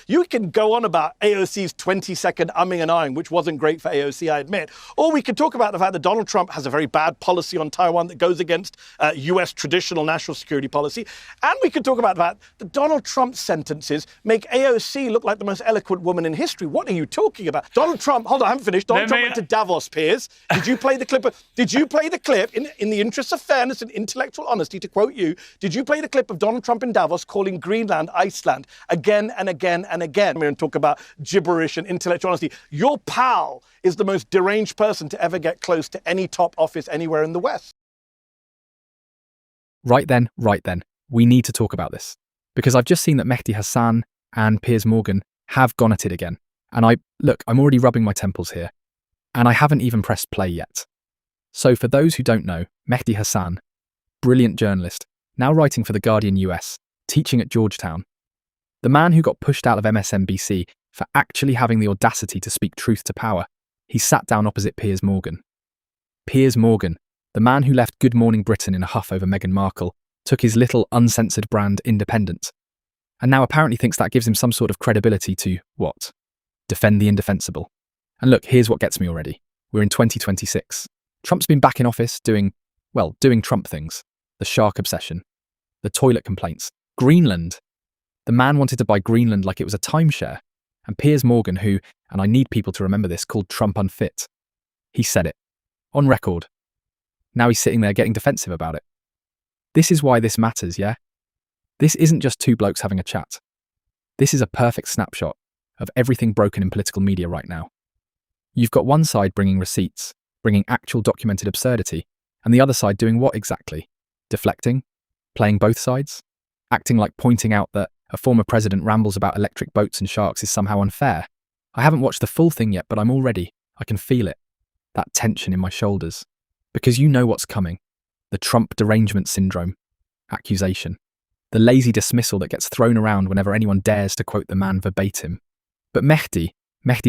You can go on about AOC's 20-second umming and ahhing, which wasn't great for AOC, I admit. Or we could talk about the fact that Donald Trump has a very bad policy on Taiwan that goes against US traditional national security policy. And we could talk about the fact that Donald Trump's sentences make AOC look like the most eloquent woman in history. What are you talking about? Donald Trump, hold on, I haven't finished. Donald Trump went to Davos, Piers. Did you play the clip? Did you play the clip, in the interest of fairness and intellectual honesty, to quote you, did you play the clip of Donald Trump in Davos calling Greenland Iceland again and again and again? We're going to talk about gibberish and intellectual honesty. Your pal is the most deranged person to ever get close to any top office anywhere in the West. Right then. We need to talk about this. Because I've just seen that Mehdi Hasan and Piers Morgan have gone at it again. And I'm already rubbing my temples here. And I haven't even pressed play yet. So for those who don't know, Mehdi Hasan, brilliant journalist, now writing for The Guardian US, teaching at Georgetown. The man who got pushed out of MSNBC for actually having the audacity to speak truth to power. He sat down opposite Piers Morgan. Piers Morgan, the man who left Good Morning Britain in a huff over Meghan Markle, took his little uncensored brand independent, and now apparently thinks that gives him some sort of credibility to, what? Defend the indefensible. And look, here's what gets me already. We're in 2026. Trump's been back in office doing Trump things. The shark obsession. The toilet complaints. Greenland. The man wanted to buy Greenland like it was a timeshare. And Piers Morgan, who, and I need people to remember this, called Trump unfit. He said it. On record. Now he's sitting there getting defensive about it. This is why this matters, yeah? This isn't just two blokes having a chat. This is a perfect snapshot of everything broken in political media right now. You've got one side bringing receipts, bringing actual documented absurdity, and the other side doing what exactly? Deflecting? Playing both sides? Acting like pointing out that a former president rambles about electric boats and sharks is somehow unfair. I haven't watched the full thing yet, but I'm all ready. I can feel it. That tension in my shoulders. Because you know what's coming. The Trump Derangement Syndrome. Accusation. The lazy dismissal that gets thrown around whenever anyone dares to quote the man verbatim. But Mehdi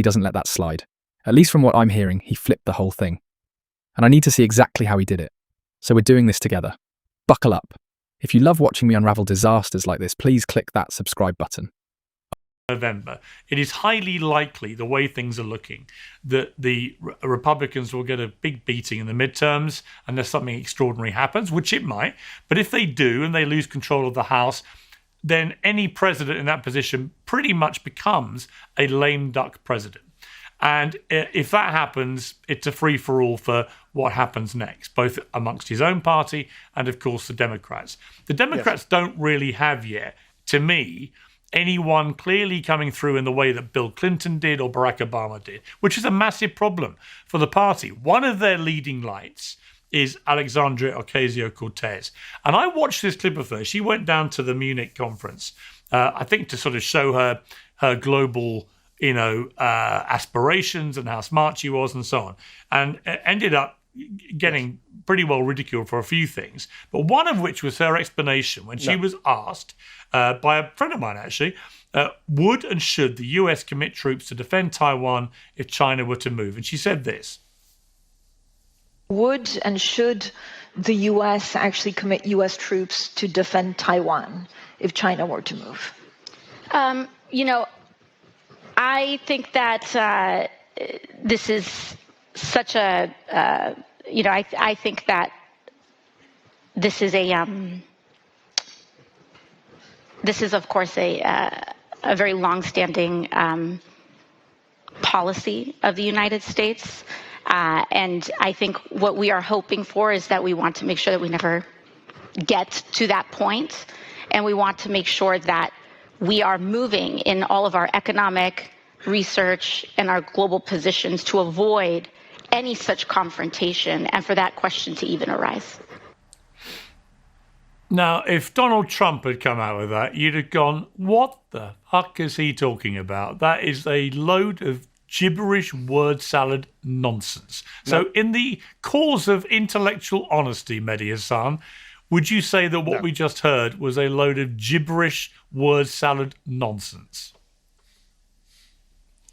doesn't let that slide. At least from what I'm hearing, he flipped the whole thing. And I need to see exactly how he did it. So we're doing this together. Buckle up. If you love watching me unravel disasters like this, please click that subscribe button. November, it is highly likely, the way things are looking, that the Republicans will get a big beating in the midterms unless something extraordinary happens, which it might. But if they do and they lose control of the House, then any president in that position pretty much becomes a lame duck president. And if that happens, it's a free-for-all for what happens next, both amongst his own party and, of course, the Democrats. The Democrats don't really have yet, to me, anyone clearly coming through in the way that Bill Clinton did or Barack Obama did, which is a massive problem for the party. One of their leading lights is Alexandria Ocasio-Cortez. And I watched this clip of her. She went down to the Munich conference, I think to sort of show her global, aspirations and how smart she was and so on, and ended up getting pretty well ridiculed for a few things, but one of which was her explanation when she was asked by a friend of mine, actually, would and should the US commit troops to defend Taiwan if China were to move? And she said this. Would and should the US actually commit US troops to defend Taiwan if China were to move? I think that this is such a, I think that this is of course a very long-standing policy of the United States. And I think what we are hoping for is that we want to make sure that we never get to that point, and we want to make sure that we are moving in all of our economic research and our global positions to avoid any such confrontation and for that question to even arise. Now, if Donald Trump had come out with that, you'd have gone, what the fuck is he talking about? That is a load of gibberish word salad nonsense. So in the cause of intellectual honesty, Mehdi Hasan, would you say that what we just heard was a load of gibberish word salad nonsense?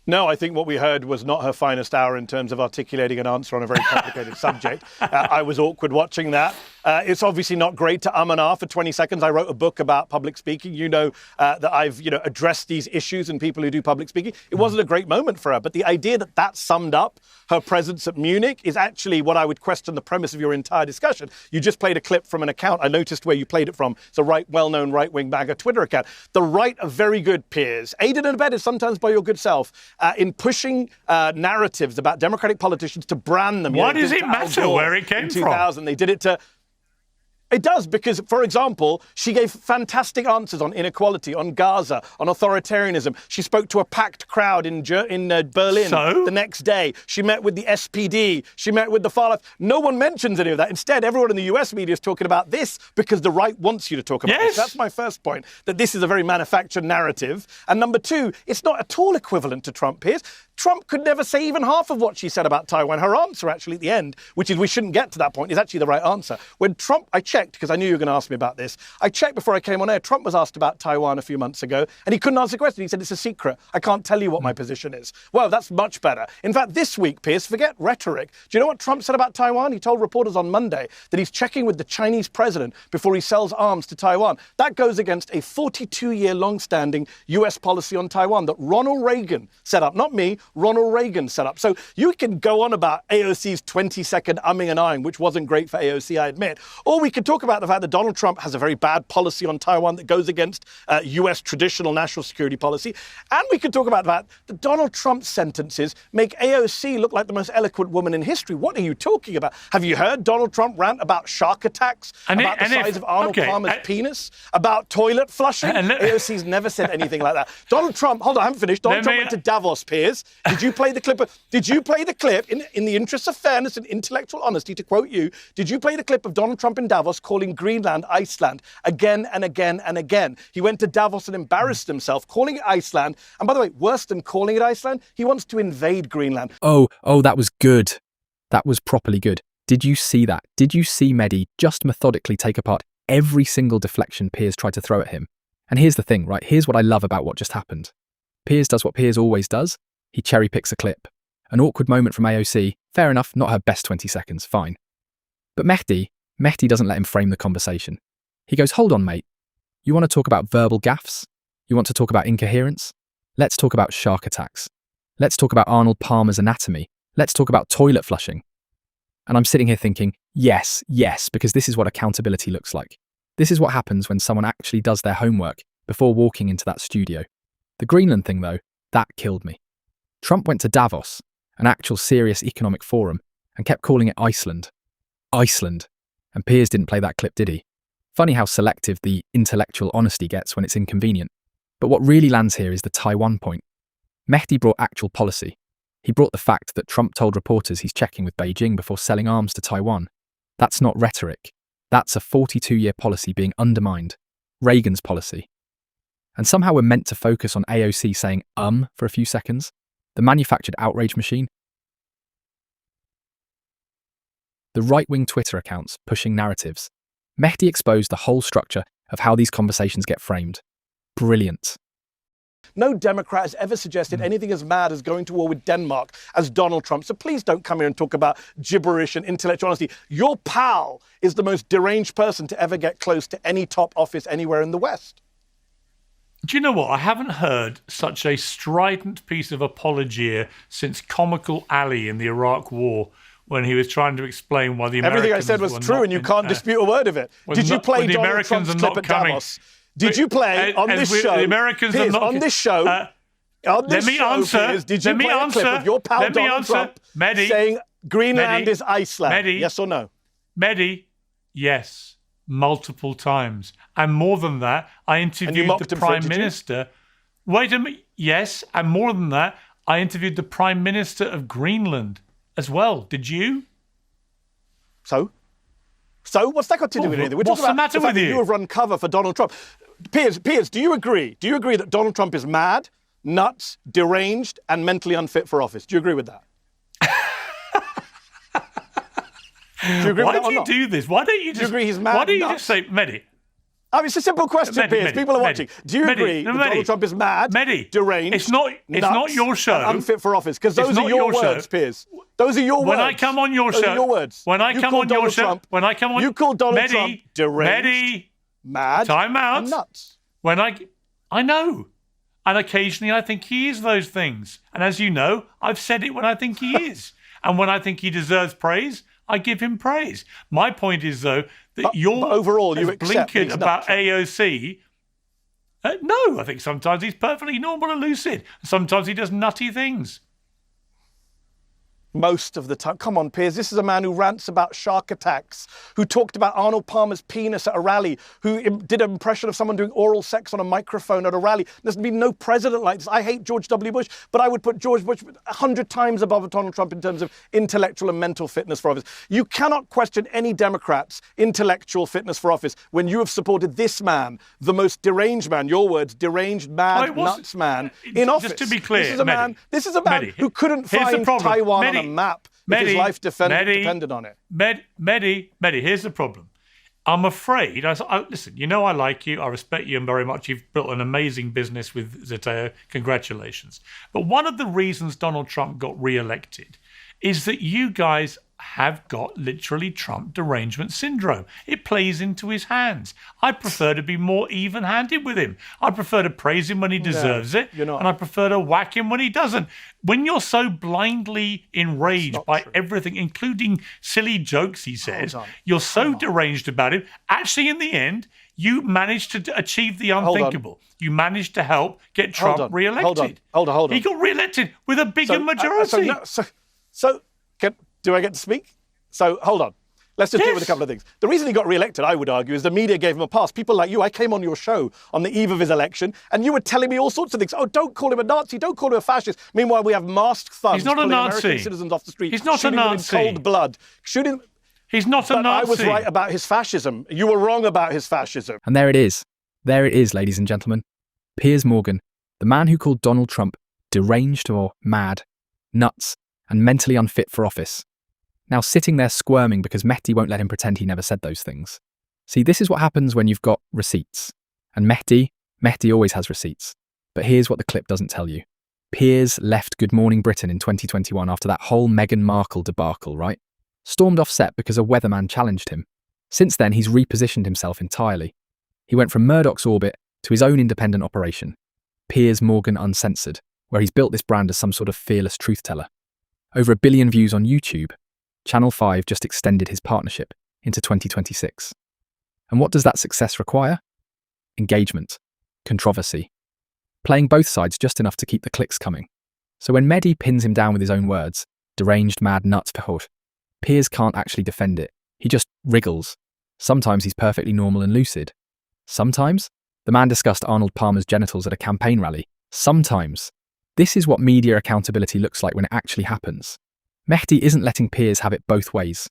No, I think what we heard was not her finest hour in terms of articulating an answer on a very complicated subject. I was awkward watching that. It's obviously not great to and ah for 20 seconds. I wrote a book about public speaking. You know that I've addressed these issues and people who do public speaking. It wasn't a great moment for her, but the idea that that summed up her presence at Munich is actually what I would question the premise of your entire discussion. You just played a clip from an account. I noticed where you played it from. It's a well-known right-wing MAGA Twitter account. The right are very good, Piers, aided and abetted sometimes by your good self, in pushing narratives about Democratic politicians to brand them. Why does it matter where it came from? In 2000, they did it to... It does, because, for example, she gave fantastic answers on inequality, on Gaza, on authoritarianism. She spoke to a packed crowd in Berlin the next day. She met with the SPD. She met with the far left. No one mentions any of that. Instead, everyone in the US media is talking about this because the right wants you to talk about this. That's my first point, that this is a very manufactured narrative. And number two, it's not at all equivalent to Trump, Piers. Trump could never say even half of what she said about Taiwan. Her answer, actually, at the end, which is we shouldn't get to that point, is actually the right answer. When Trump, I checked, because I knew you were going to ask me about this, I checked before I came on air. Trump was asked about Taiwan a few months ago, and he couldn't answer the question. He said, it's a secret. I can't tell you what my position is. Well, that's much better. In fact, this week, Piers, forget rhetoric. Do you know what Trump said about Taiwan? He told reporters on Monday that he's checking with the Chinese president before he sells arms to Taiwan. That goes against a 42-year long-standing US policy on Taiwan that Ronald Reagan set up. Not me, Ronald Reagan set up. So you can go on about AOC's 20-second umming and ahhing, which wasn't great for AOC, I admit. Or we could talk about the fact that Donald Trump has a very bad policy on Taiwan that goes against US traditional national security policy. And we could talk about the fact that Donald Trump's sentences make AOC look like the most eloquent woman in history. What are you talking about? Have you heard Donald Trump rant about shark attacks, about the size of Arnold Palmer's penis, about toilet flushing? AOC's never said anything like that. Donald Trump, hold on, I haven't finished. Donald Trump went to Davos, Piers. Did you play the clip? Did you play the clip, in the interest of fairness and intellectual honesty, to quote you, did you play the clip of Donald Trump in Davos calling Greenland Iceland again and again and again? He went to Davos and embarrassed himself, calling it Iceland. And by the way, worse than calling it Iceland, he wants to invade Greenland. Oh, that was good. That was properly good. Did you see that? Did you see Mehdi just methodically take apart every single deflection Piers tried to throw at him? And here's the thing, right? Here's what I love about what just happened. Piers does what Piers always does. He cherry picks a clip. An awkward moment from AOC. Fair enough, not her best 20 seconds, fine. But Mehdi doesn't let him frame the conversation. He goes, hold on, mate. You want to talk about verbal gaffes? You want to talk about incoherence? Let's talk about shark attacks. Let's talk about Arnold Palmer's anatomy. Let's talk about toilet flushing. And I'm sitting here thinking, yes, because this is what accountability looks like. This is what happens when someone actually does their homework before walking into that studio. The Greenland thing, though, that killed me. Trump went to Davos, an actual serious economic forum, and kept calling it Iceland. Iceland. And Piers didn't play that clip, did he? Funny how selective the intellectual honesty gets when it's inconvenient. But what really lands here is the Taiwan point. Mehdi brought actual policy. He brought the fact that Trump told reporters he's checking with Beijing before selling arms to Taiwan. That's not rhetoric. That's a 42-year policy being undermined. Reagan's policy. And somehow we're meant to focus on AOC saying for a few seconds. The manufactured outrage machine. The right-wing Twitter accounts pushing narratives. Mehdi exposed the whole structure of how these conversations get framed. Brilliant. No Democrat has ever suggested anything as mad as going to war with Denmark as Donald Trump. So please don't come here and talk about gibberish and intellectual honesty. Your pal is the most deranged person to ever get close to any top office anywhere in the West. Do you know what? I haven't heard such a strident piece of apology since Comical Ali in the Iraq War, when he was trying to explain why the Americans everything I said was true, and you can't dispute a word of it. Did you play Donald Trump's clip at Davos? Did you play on this show? The Americans are not on this show. Let me answer. Did you play a clip of your pal Donald Trump saying Greenland is Iceland? Yes or no? Mehdi, yes. Multiple times. And more than that, I interviewed the Prime Minister. Wait a minute. Yes, and more than that, I interviewed the Prime Minister of Greenland as well. Did you? So what's that got to do with anything? We're what's talking the about matter with you? You have run cover for Donald Trump. Piers, do you agree? Do you agree that Donald Trump is mad, nuts, deranged, and mentally unfit for office? Do you agree with that? Do you agree Why with that do you do this? Why don't you just? Do you agree he's mad? Why don't you just say, Mehdi? I mean, it's a simple question, Piers. People are watching. Do you agree that Donald Trump is mad, deranged, it's not your show, and unfit for office? Because those are your words, Piers. Those are your words. When I come on your show, your words. When I come on your show, you call Donald Trump deranged, mad, and nuts. I know. And occasionally I think he is those things. And as you know, I've said it when I think he is. And when I think he deserves praise, I give him praise. My point is, though, that but overall, you accept blinkered about AOC. No, I think sometimes he's perfectly normal and lucid. Sometimes he does nutty things. Most of the time. Come on, Piers. This is a man who rants about shark attacks, who talked about Arnold Palmer's penis at a rally, who did an impression of someone doing oral sex on a microphone at a rally. There's been no president like this. I hate George W. Bush, but I would put George Bush 100 times above Donald Trump in terms of intellectual and mental fitness for office. You cannot question any Democrat's intellectual fitness for office when you have supported this man, the most deranged man, your words, deranged, mad, nuts man, in office. Just to be clear, this is a man who couldn't find Taiwan on a map if his life depended on it. Mehdi, here's the problem. I'm afraid, listen, you know I like you, I respect you very much. You've built an amazing business with Zeteo. Congratulations. But one of the reasons Donald Trump got re-elected is that you guys have got literally Trump derangement syndrome. It plays into his hands. I prefer to be more even-handed with him. I prefer to praise him when he deserves it, and I prefer to whack him when he doesn't. When you're so blindly enraged by everything, including silly jokes he says, you're so deranged about him. Actually, in the end, you managed to achieve the unthinkable. You managed to help get Trump re-elected. Hold on. He got re-elected with a bigger majority. Do I get to speak? So, hold on. Let's just deal with a couple of things. The reason he got re-elected, I would argue, is the media gave him a pass. People like you, I came on your show on the eve of his election, and you were telling me all sorts of things. Oh, don't call him a Nazi, don't call him a fascist. Meanwhile, we have masked thugs He's not pulling a Nazi. American citizens off the street, He's not shooting a Nazi. them in cold blood. He's not a Nazi. I was right about his fascism. You were wrong about his fascism. And there it is. There it is, ladies and gentlemen. Piers Morgan, the man who called Donald Trump deranged or mad, nuts, and mentally unfit for office. Now sitting there squirming because Mehdi won't let him pretend he never said those things. See, this is what happens when you've got receipts. And Mehdi always has receipts. But here's what the clip doesn't tell you. Piers left Good Morning Britain in 2021 after that whole Meghan Markle debacle, right? Stormed off set because a weatherman challenged him. Since then, he's repositioned himself entirely. He went from Murdoch's orbit to his own independent operation, Piers Morgan Uncensored, where he's built this brand as some sort of fearless truth teller. Over 1 billion views on YouTube, Channel 5 just extended his partnership into 2026. And what does that success require? Engagement, controversy, playing both sides just enough to keep the clicks coming. So when Mehdi pins him down with his own words, deranged, mad, nuts, pehot, Piers can't actually defend it. He just wriggles. Sometimes he's perfectly normal and lucid. Sometimes the man discussed Arnold Palmer's genitals at a campaign rally. Sometimes. This is what media accountability looks like when it actually happens. Mehdi isn't letting Piers have it both ways.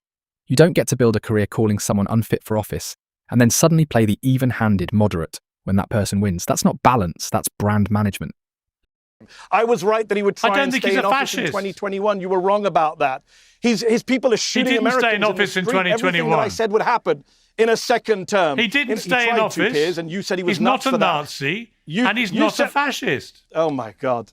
You don't get to build a career calling someone unfit for office and then suddenly play the even-handed moderate when that person wins. That's not balance, that's brand management. I was right that he would try and stay in office in 2021. You were wrong about that. His people are shooting Americans. He didn't stay in office in 2021. Everything that I said would happen in a second term. He didn't stay in office. Piers, and you said he was he's nuts not a for that. Nazi, and he's not a fascist. Oh, my God.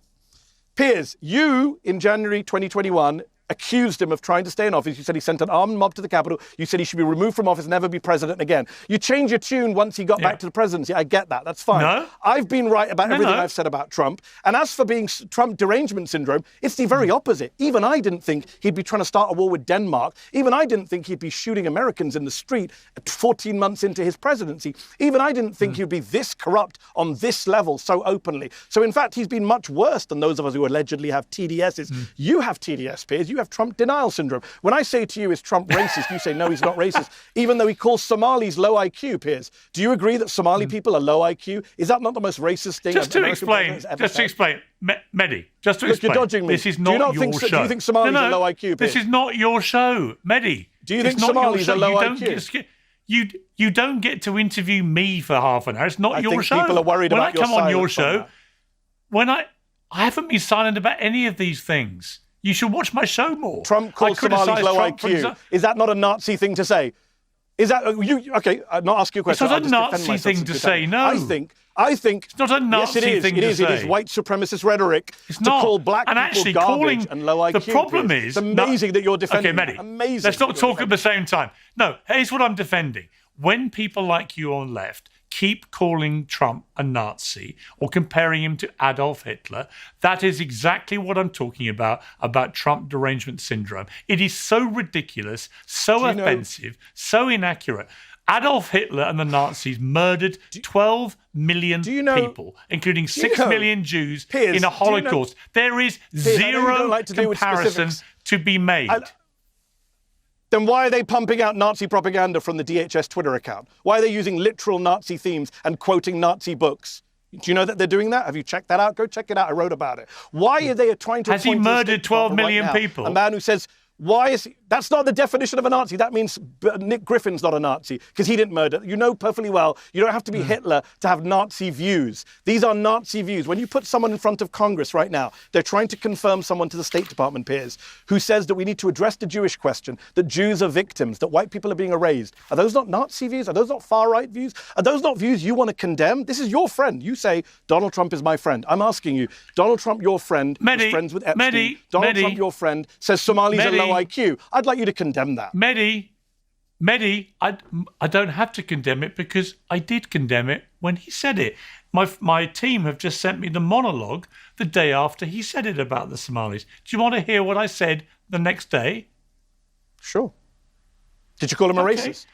Piers, you, in January 2021, accused him of trying to stay in office. You said he sent an armed mob to the Capitol. You said he should be removed from office, never be president again. You changed your tune once he got back to the presidency. I get that. That's fine. No. I've been right about everything I've said about Trump. And as for being Trump derangement syndrome, it's the very opposite. Even I didn't think he'd be trying to start a war with Denmark. Even I didn't think he'd be shooting Americans in the street 14 months into his presidency. Even I didn't think he'd be this corrupt on this level so openly. So in fact, he's been much worse than those of us who allegedly have TDSs. You have TDS, Piers. You have Trump denial syndrome. When I say to you, is Trump racist? You say, no, he's not racist, even though he calls Somalis low IQ, Piers. Do you agree that Somali people are low IQ? Is that not the most racist thing Just to explain, Mehdi, just to Look, explain. You're dodging me. This is not your show. Do you think Somalis are low IQ, Piers? This is not your show, Mehdi. Do you think Somalis are low IQ? You don't get to interview me for half an hour. It's not your show. I think people are worried about your silence. When I come on your show, I haven't been silent about any of these things. You should watch my show more. Trump calls Somalis low IQ. Is that not a Nazi thing to say? Is that you? Okay, I'm not asking you a question. It's not I'll a just defend Nazi myself thing since to you're say, telling me. no. I think It's not a Nazi yes, it is. thing It to is. say. It is white supremacist rhetoric It's to not. call black And people actually garbage calling, and low IQ. the problem Piers. is... It's amazing that you're defending Okay, Mehdi, that. Amazing. let's not talk at the same time. No, here's what I'm defending. When people like you on the left keep calling Trump a Nazi or comparing him to Adolf Hitler, that is exactly what I'm talking about Trump Derangement Syndrome. It is so ridiculous, so offensive, so inaccurate. Adolf Hitler and the Nazis murdered 12 million people, including 6 million Jews Piers, in a Holocaust. There is zero comparison to be made. Then why are they pumping out Nazi propaganda from the DHS Twitter account? Why are they using literal Nazi themes and quoting Nazi books? Do you know that they're doing that? Have you checked that out? Go check it out. I wrote about it. Why are they trying to... Has he murdered 12 million people? A man who says... Why is he? That's not the definition of a Nazi. That means Nick Griffin's not a Nazi because he didn't murder. You know perfectly well, you don't have to be Hitler to have Nazi views. These are Nazi views. When you put someone in front of Congress right now, they're trying to confirm someone to the State Department, Piers, who says that we need to address the Jewish question, that Jews are victims, that white people are being erased. Are those not Nazi views? Are those not far-right views? Are those not views you want to condemn? This is your friend. You say, Donald Trump is my friend. I'm asking you, Donald Trump, your friend, is friends with Epstein. Donald Trump, your friend, says Somalis are low IQ. I'd like you to condemn that. Mehdi, I don't have to condemn it because I did condemn it when he said it. My team have just sent me the monologue the day after he said it about the Somalis. Do you want to hear what I said the next day? Sure. Did you call him a racist?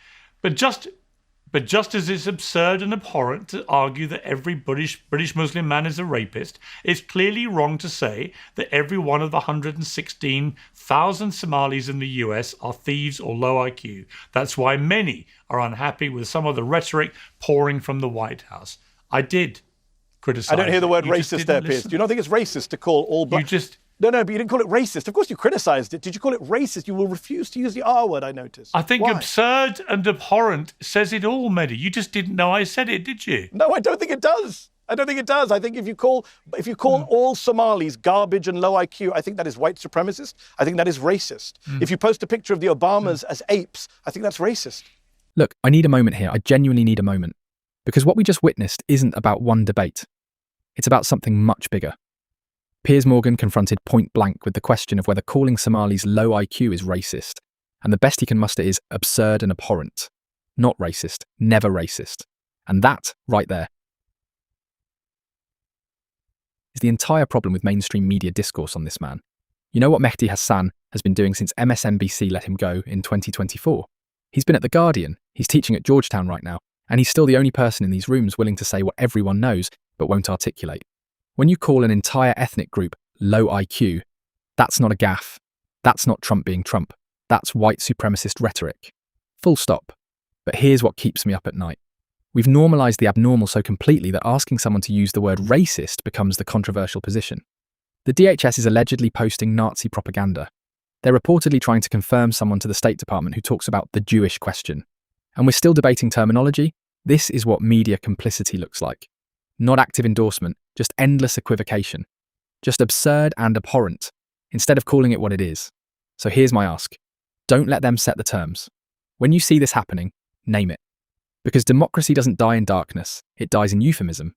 But just as it's absurd and abhorrent to argue that every British Muslim man is a rapist, it's clearly wrong to say that every one of the 116,000 Somalis in the US are thieves or low IQ. That's why many are unhappy with some of the rhetoric pouring from the White House. I did criticize. I don't hear the word you racist there, Piers. Do you not think it's racist to call all black... No, but you didn't call it racist. Of course you criticised it. Did you call it racist? You will refuse to use the R word, I noticed. I think absurd and abhorrent says it all, Mehdi. You just didn't know I said it, did you? No, I don't think it does. I don't think it does. I think if you call all Somalis garbage and low IQ, I think that is white supremacist. I think that is racist. If you post a picture of the Obamas as apes, I think that's racist. Look, I need a moment here. I genuinely need a moment. Because what we just witnessed isn't about one debate. It's about something much bigger. Piers Morgan confronted point blank with the question of whether calling Somalis low IQ is racist, and the best he can muster is absurd and abhorrent. Not racist, never racist. And that, right there, is the entire problem with mainstream media discourse on this man. You know what Mehdi Hasan has been doing since MSNBC let him go in 2024? He's been at The Guardian, he's teaching at Georgetown right now, and he's still the only person in these rooms willing to say what everyone knows but won't articulate. When you call an entire ethnic group low IQ, that's not a gaffe. That's not Trump being Trump. That's white supremacist rhetoric. Full stop. But here's what keeps me up at night. We've normalised the abnormal so completely that asking someone to use the word racist becomes the controversial position. The DHS is allegedly posting Nazi propaganda. They're reportedly trying to confirm someone to the State Department who talks about the Jewish question. And we're still debating terminology? This is what media complicity looks like. Not active endorsement, just endless equivocation. Just absurd and abhorrent, instead of calling it what it is. So here's my ask. Don't let them set the terms. When you see this happening, name it. Because democracy doesn't die in darkness, it dies in euphemism.